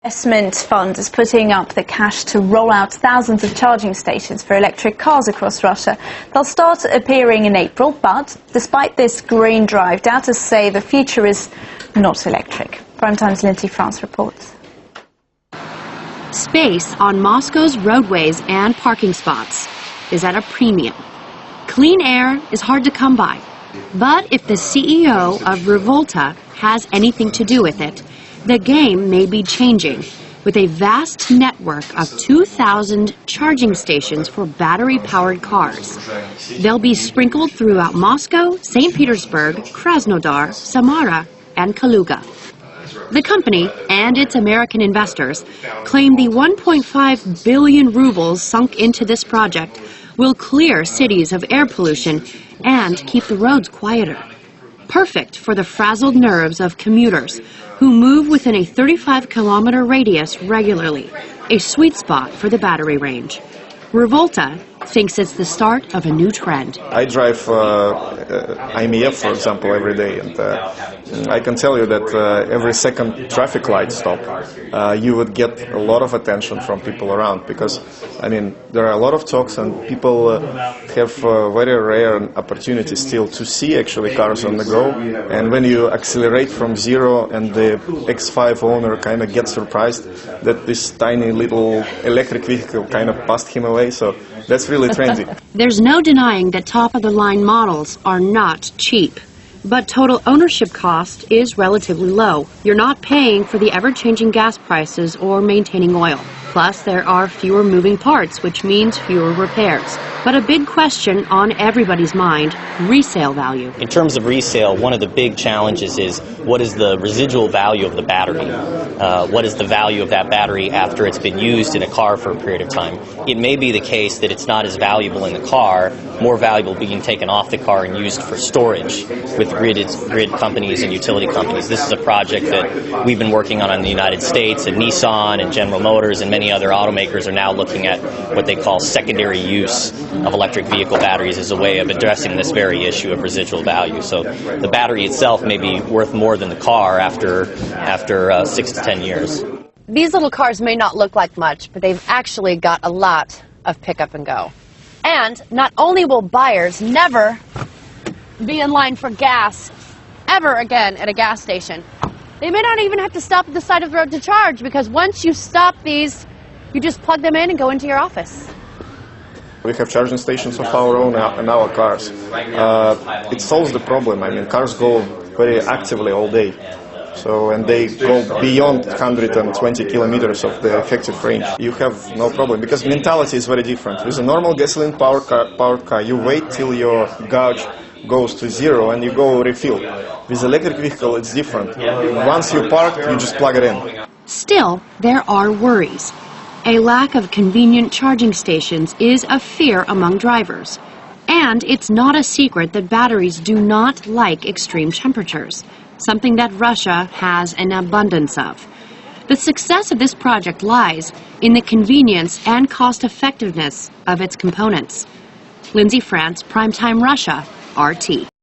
Investment fund is putting up the cash to roll out thousands of charging stations for electric cars across Russia. They'll start appearing in April, but despite this green drive, doubters say the future is not electric. Primetime's Lindsay France reports. Space on Moscow's roadways and parking spots is at a premium. Clean air is hard to come by. But if the CEO of Revolta has anything to do with it, the game may be changing, with a vast network of 2,000 charging stations for battery-powered cars. They'll be sprinkled throughout Moscow, St. Petersburg, Krasnodar, Samara, and Kaluga. The company and its American investors claim the 1.5 billion rubles sunk into this project will clear cities of air pollution and keep the roads quieter. Perfect for the frazzled nerves of commuters who move within a 35-kilometer radius regularly, a sweet spot for the battery range. Revolta thinks it's the start of a new trend. I drive IMF, for example, every day, and I can tell you that every second traffic light stop, you would get a lot of attention from people around, because, I mean, there are a lot of talks and people have very rare opportunity still to see actually cars on the go, and when you accelerate from zero and the X5 owner kind of gets surprised that this tiny little electric vehicle kind of passed him away, so that's really trendy. There's no denying that top-of-the-line models are not cheap. But total ownership cost is relatively low. You're not paying for the ever-changing gas prices or maintaining oil. Plus, there are fewer moving parts, which means fewer repairs. But a big question on everybody's mind, resale value. In terms of resale, one of the big challenges is what is the residual value of the battery? What is the value of that battery after it's been used in a car for a period of time? It may be the case that it's not as valuable in the car, more valuable being taken off the car and used for storage with grid companies and utility companies. This is a project that we've been working on in the United States, and Nissan and General Motors and many other automakers are now looking at what they call secondary use of electric vehicle batteries as a way of addressing this very issue of residual value. So the battery itself may be worth more than the car after 6 to 10 years. These little cars may not look like much, but they've actually got a lot of pickup and go. And not only will buyers never be in line for gas ever again at a gas station, they may not even have to stop at the side of the road to charge, because once you stop these, you just plug them in and go into your office. We have charging stations of our own in our cars. It solves the problem. I mean, cars go very actively all day. So, and they go beyond 120 kilometers of the effective range. You have no problem, because mentality is very different. With a normal gasoline-powered car, you wait till your gauge goes to zero and you go refill. With electric vehicle, it's different. Once you park, you just plug it in. Still, there are worries. A lack of convenient charging stations is a fear among drivers. And it's not a secret that batteries do not like extreme temperatures, something that Russia has an abundance of. The success of this project lies in the convenience and cost-effectiveness of its components. Lindsay France, Primetime Russia, RT.